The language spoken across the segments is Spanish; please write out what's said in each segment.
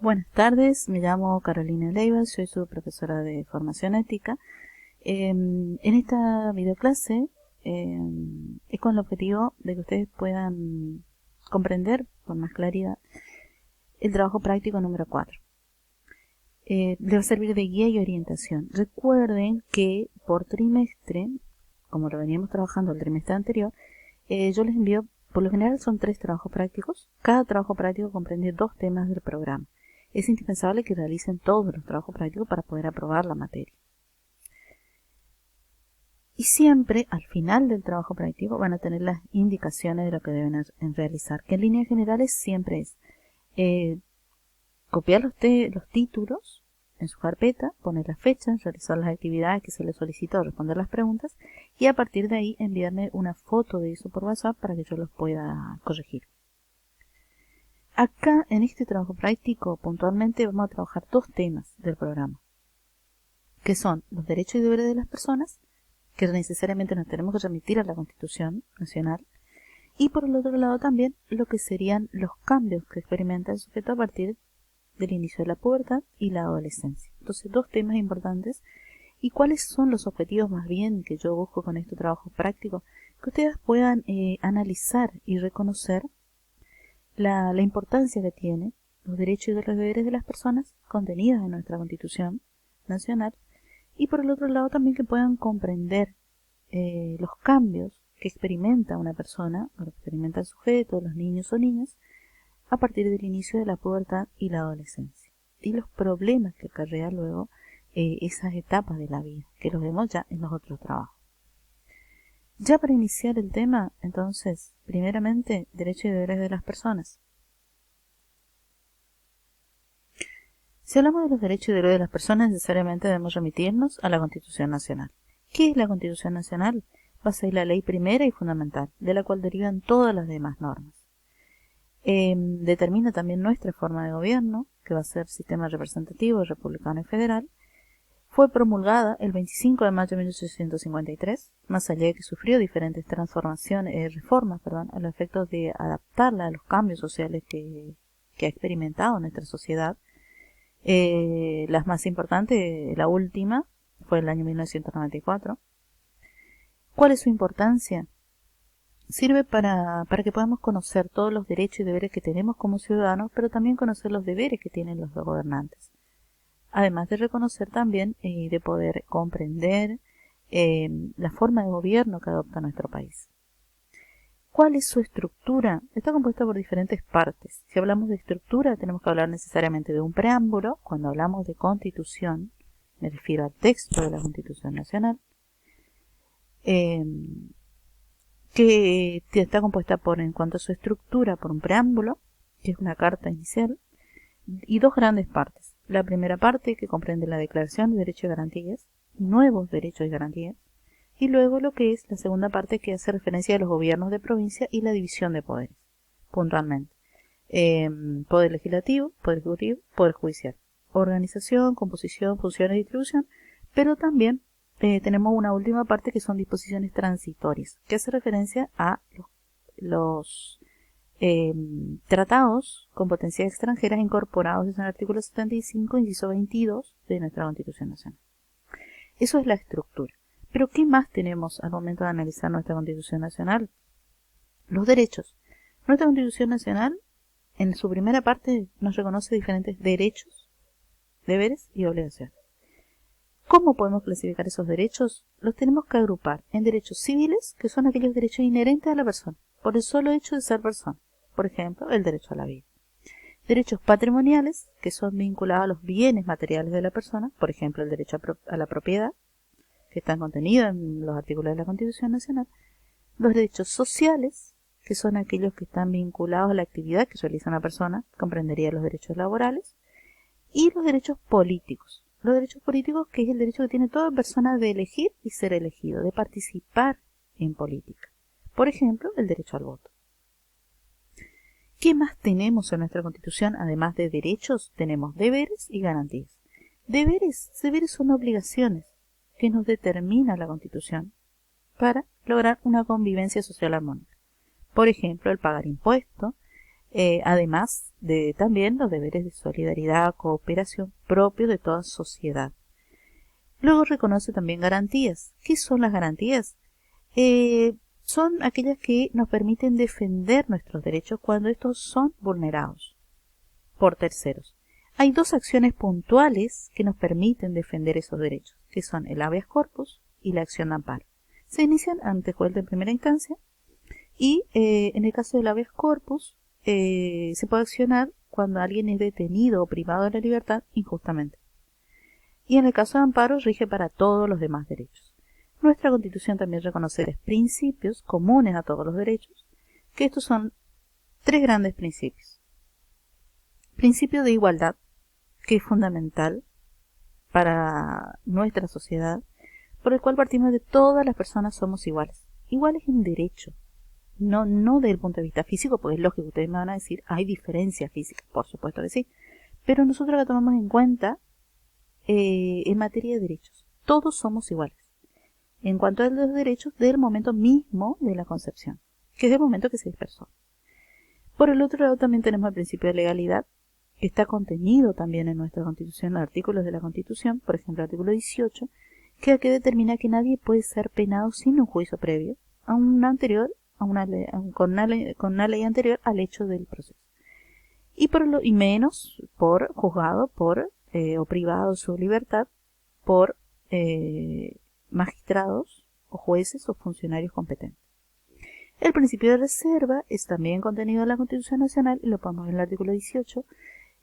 Buenas tardes, me llamo Carolina Leiva, soy su profesora de formación ética. En esta videoclase es con el objetivo de que ustedes puedan comprender con más claridad el trabajo práctico número 4. Les va a servir de guía y orientación. Recuerden que por trimestre, como lo veníamos trabajando el trimestre anterior, yo les envío, por lo general son 3 trabajos prácticos. Cada trabajo práctico comprende 2 temas del programa. Es indispensable que realicen todos los trabajos prácticos para poder aprobar la materia. Y siempre al final del trabajo práctico van a tener las indicaciones de lo que deben realizar, que en líneas generales siempre es copiar los títulos en su carpeta, poner las fechas, realizar las actividades que se les solicitó, responder las preguntas y a partir de ahí enviarme una foto de eso por WhatsApp para que yo los pueda corregir. Acá, en este trabajo práctico, puntualmente vamos a trabajar 2 temas del programa, que son los derechos y deberes de las personas, que necesariamente nos tenemos que remitir a la Constitución Nacional, y por el otro lado también lo que serían los cambios que experimenta el sujeto a partir del inicio de la pubertad y la adolescencia. Entonces, 2 temas importantes. ¿Y cuáles son los objetivos más bien que yo busco con este trabajo práctico? Que ustedes puedan analizar y reconocer la importancia que tiene los derechos y los deberes de las personas contenidos en nuestra Constitución Nacional, y por el otro lado también que puedan comprender los cambios que experimenta una persona, o que experimenta el sujeto, los niños o niñas, a partir del inicio de la pubertad y la adolescencia, y los problemas que acarrea luego esas etapas de la vida, que los vemos ya en los otros trabajos. Ya para iniciar el tema, entonces, primeramente, derechos y deberes de las personas. Si hablamos de los derechos y deberes de las personas, necesariamente debemos remitirnos a la Constitución Nacional. ¿Qué es la Constitución Nacional? Va a ser la ley primera y fundamental, de la cual derivan todas las demás normas. Determina también nuestra forma de gobierno, que va a ser sistema representativo, republicano y federal. Fue promulgada el 25 de mayo de 1853, más allá de que sufrió diferentes reformas, a los efectos de adaptarla a los cambios sociales que ha experimentado nuestra sociedad. Las más importantes, la última, fue el año 1994. ¿Cuál es su importancia? Sirve para que podamos conocer todos los derechos y deberes que tenemos como ciudadanos, pero también conocer los deberes que tienen los gobernantes. Además de reconocer también y de poder comprender la forma de gobierno que adopta nuestro país. ¿Cuál es su estructura? Está compuesta por diferentes partes. Si hablamos de estructura, tenemos que hablar necesariamente de un preámbulo. Cuando hablamos de Constitución, me refiero al texto de la Constitución Nacional, que está compuesta en cuanto a su estructura, por un preámbulo, que es una carta inicial, y 2 grandes partes. La primera parte, que comprende la Declaración de Derechos y Garantías, nuevos derechos y garantías, y luego lo que es la segunda parte, que hace referencia a los gobiernos de provincia y la división de poderes, puntualmente. Poder legislativo, poder ejecutivo, poder judicial. Organización, composición, funciones y distribución, pero también tenemos una última parte que son disposiciones transitorias, que hace referencia a los tratados con potencias extranjeras incorporados en el artículo 75, inciso 22 de nuestra Constitución Nacional. Eso es la estructura. Pero ¿qué más tenemos al momento de analizar nuestra Constitución Nacional? Los derechos. Nuestra Constitución Nacional, en su primera parte, nos reconoce diferentes derechos, deberes y obligaciones. ¿Cómo podemos clasificar esos derechos? Los tenemos que agrupar en derechos civiles, que son aquellos derechos inherentes a la persona, por el solo hecho de ser persona. Por ejemplo, el derecho a la vida. Derechos patrimoniales, que son vinculados a los bienes materiales de la persona, por ejemplo, el derecho a la propiedad, que están contenidos en los artículos de la Constitución Nacional. Los derechos sociales, que son aquellos que están vinculados a la actividad que realiza una persona, comprendería los derechos laborales. Y los derechos políticos. Los derechos políticos, que es el derecho que tiene toda persona de elegir y ser elegido, de participar en política. Por ejemplo, el derecho al voto. ¿Qué más tenemos en nuestra Constitución? Además de derechos, tenemos deberes y garantías. Deberes son obligaciones que nos determina la Constitución para lograr una convivencia social armónica. Por ejemplo, el pagar impuestos, además de también los deberes de solidaridad, cooperación propios de toda sociedad. Luego reconoce también garantías. ¿Qué son las garantías? Son aquellas que nos permiten defender nuestros derechos cuando estos son vulnerados por terceros. Hay dos acciones puntuales que nos permiten defender esos derechos, que son el habeas corpus y la acción de amparo. Se inician ante juez de primera instancia y en el caso del habeas corpus se puede accionar cuando alguien es detenido o privado de la libertad injustamente. Y en el caso de amparo rige para todos los demás derechos. Nuestra Constitución también reconoce tres principios comunes a todos los derechos, que estos son tres grandes principios. Principio de igualdad, que es fundamental para nuestra sociedad, por el cual partimos de todas las personas somos iguales. Iguales en derecho, no desde el punto de vista físico, porque es lógico, ustedes me van a decir, hay diferencias físicas, por supuesto que sí, pero nosotros la tomamos en cuenta en materia de derechos. Todos somos iguales. En cuanto a los derechos del momento mismo de la concepción, que es el momento que se dispersó. Por el otro lado también tenemos el principio de legalidad, que está contenido también en nuestra Constitución, en artículos de la Constitución, por ejemplo el artículo 18, que determina que nadie puede ser penado sin un juicio previo a una anterior, con una ley anterior al hecho del proceso. Y menos por juzgado por o privado de su libertad por magistrados o jueces o funcionarios competentes. El principio de reserva es también contenido en la Constitución Nacional y lo podemos ver en el artículo 18,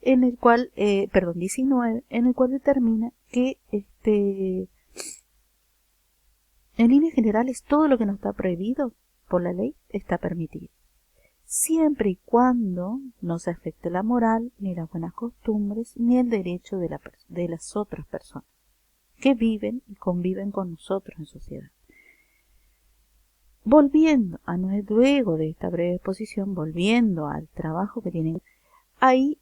en el cual, 19, en el cual determina que en líneas generales todo lo que no está prohibido por la ley está permitido, siempre y cuando no se afecte la moral, ni las buenas costumbres, ni el derecho de las otras personas que viven y conviven con nosotros en sociedad. Volviendo a luego de esta breve exposición, volviendo al trabajo que tienen, ahí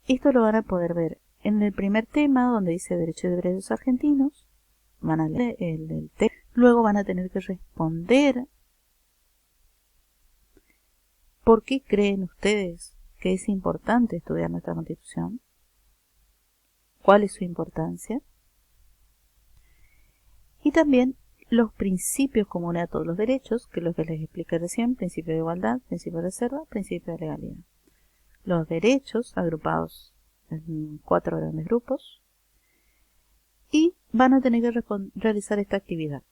esto lo van a poder ver en el primer tema donde dice derechos y deberes argentinos, van a leer el texto, luego van a tener que responder ¿por qué creen ustedes que es importante estudiar nuestra Constitución? ¿Cuál es su importancia? Y también los principios comunes a todos los derechos, que es lo que les expliqué recién, principio de igualdad, principio de reserva, principio de legalidad. Los derechos agrupados en 4 grandes grupos y van a tener que realizar esta actividad.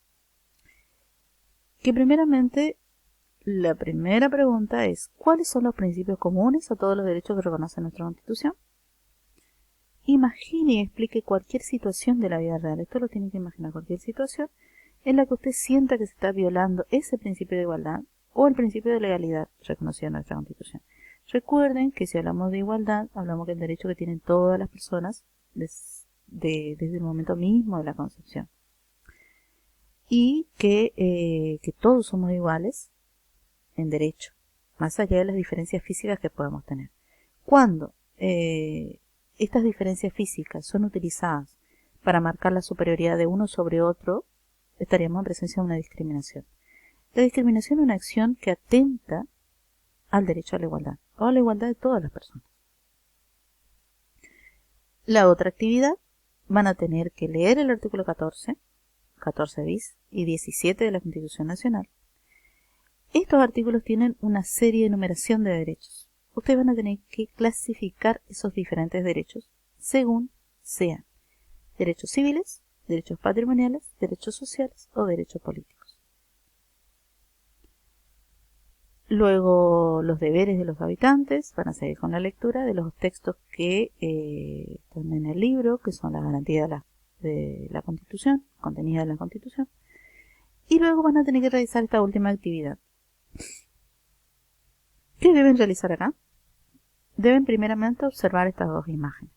Que primeramente, la primera pregunta es, ¿cuáles son los principios comunes a todos los derechos que reconoce nuestra Constitución? Imagine y explique cualquier situación de la vida real. Esto lo tiene que imaginar, cualquier situación en la que usted sienta que se está violando ese principio de igualdad o el principio de legalidad reconocido en nuestra Constitución. Recuerden que si hablamos de igualdad, hablamos del derecho que tienen todas las personas desde el momento mismo de la concepción. Y que todos somos iguales en derecho, más allá de las diferencias físicas que podemos tener. Cuando estas diferencias físicas son utilizadas para marcar la superioridad de uno sobre otro, estaríamos en presencia de una discriminación. La discriminación es una acción que atenta al derecho a la igualdad, o a la igualdad de todas las personas. La otra actividad, van a tener que leer el artículo 14 bis y 17 de la Constitución Nacional. Estos artículos tienen una serie de enumeración de derechos. Ustedes van a tener que clasificar esos diferentes derechos según sean derechos civiles, derechos patrimoniales, derechos sociales o derechos políticos. Luego, los deberes de los habitantes, van a seguir con la lectura de los textos que están en el libro, que son las garantías de la Constitución, contenidas en la Constitución. Y luego van a tener que realizar esta última actividad. ¿Qué deben realizar acá? Deben primeramente observar estas dos imágenes.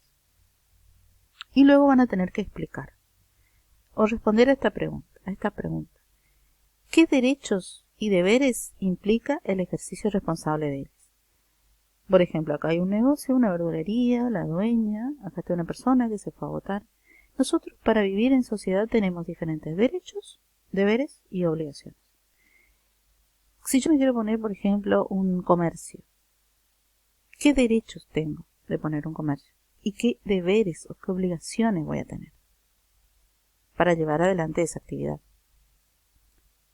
Y luego van a tener que explicar o responder a esta pregunta. ¿Qué derechos y deberes implica el ejercicio responsable de ellos? Por ejemplo, acá hay un negocio, una verdulería, la dueña, acá está una persona que se fue a votar. Nosotros para vivir en sociedad tenemos diferentes derechos, deberes y obligaciones. Si yo me quiero poner, por ejemplo, un comercio, ¿Qué derechos tengo de poner un comercio? ¿Y qué deberes o qué obligaciones voy a tener para llevar adelante esa actividad?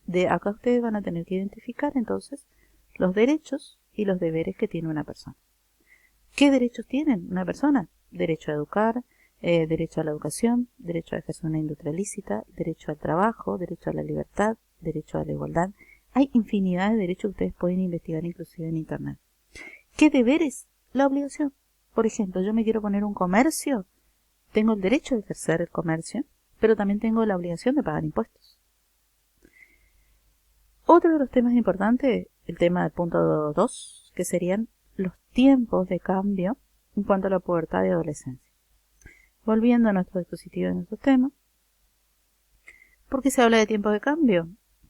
De acá ustedes van a tener que identificar entonces los derechos y los deberes que tiene una persona. ¿Qué derechos tiene una persona? Derecho a educar, derecho a la educación, derecho a ejercer una industria lícita, derecho al trabajo, derecho a la libertad, derecho a la igualdad. Hay infinidad de derechos que ustedes pueden investigar inclusive en internet. ¿Qué deberes? La obligación. Por ejemplo, yo me quiero poner un comercio, tengo el derecho de ejercer el comercio, pero también tengo la obligación de pagar impuestos. Otro de los temas importantes, el tema del punto 2, que serían los tiempos de cambio en cuanto a la pubertad y adolescencia. Volviendo a nuestro dispositivo y a nuestro tema, ¿por qué se habla de tiempos de cambio?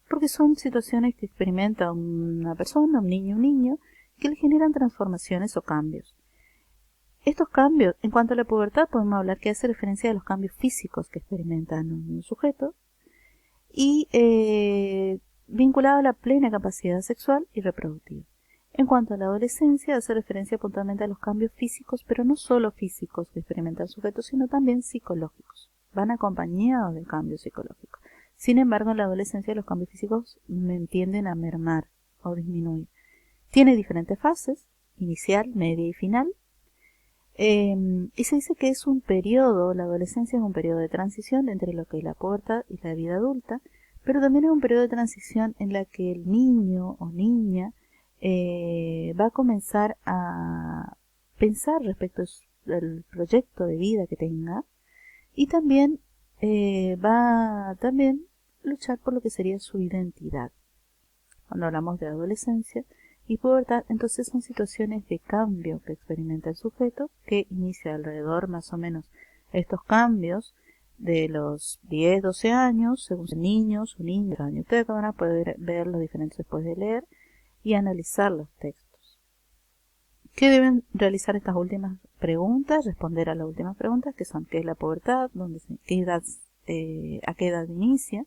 Porque son situaciones que experimenta una persona, un niño, que le generan transformaciones o cambios. Estos cambios, en cuanto a la pubertad, podemos hablar que hace referencia a los cambios físicos que experimentan un sujeto y vinculado a la plena capacidad sexual y reproductiva. En cuanto a la adolescencia, hace referencia puntualmente a los cambios físicos, pero no solo físicos que experimenta el sujeto, sino también psicológicos. Van acompañados del cambio psicológico. Sin embargo, en la adolescencia los cambios físicos tienden a mermar o disminuir. Tiene diferentes fases, inicial, media y final. Y se dice que es un periodo, la adolescencia es un periodo de transición entre lo que es la pubertad y la vida adulta, pero también es un periodo de transición en la que el niño o niña va a comenzar a pensar respecto al proyecto de vida que tenga y también va a también luchar por lo que sería su identidad. Cuando hablamos de adolescencia y pubertad, entonces son situaciones de cambio que experimenta el sujeto, que inicia alrededor más o menos estos cambios de los 10, 12 años, según niños o niños. Ustedes van a poder ver los diferentes después de leer y analizar los textos. ¿Qué deben realizar estas últimas preguntas? Responder a las últimas preguntas, que son: ¿qué es la pubertad? ¿A qué edad inicia?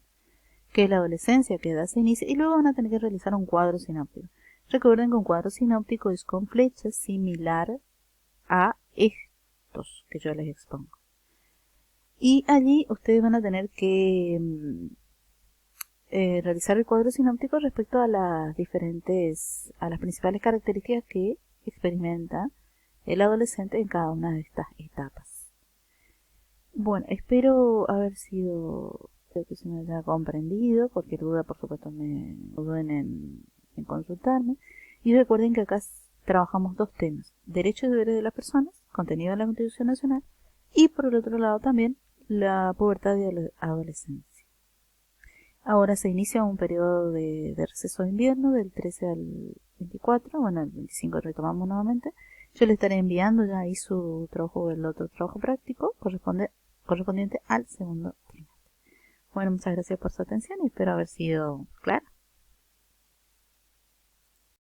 ¿Qué es la adolescencia? ¿A qué edad se inicia? Y luego van a tener que realizar un cuadro sinóptico. Recuerden que un cuadro sinóptico es con flechas similar a estos que yo les expongo. Y allí ustedes van a tener que realizar el cuadro sinóptico respecto a las principales características que experimenta el adolescente en cada una de estas etapas. Bueno, espero haber sido, creo que se me haya comprendido. Cualquier duda, por supuesto, me duden en consultarme. Y recuerden que acá trabajamos dos temas: derechos y deberes de las personas, contenido de la Constitución Nacional, y por el otro lado también la pubertad y la adolescencia. Ahora se inicia un periodo de receso de invierno del 13 al 24, bueno, el 25 retomamos nuevamente. Yo le estaré enviando ya ahí su trabajo, el otro trabajo práctico correspondiente al segundo trimestre. Bueno, muchas gracias por su atención y espero haber sido clara.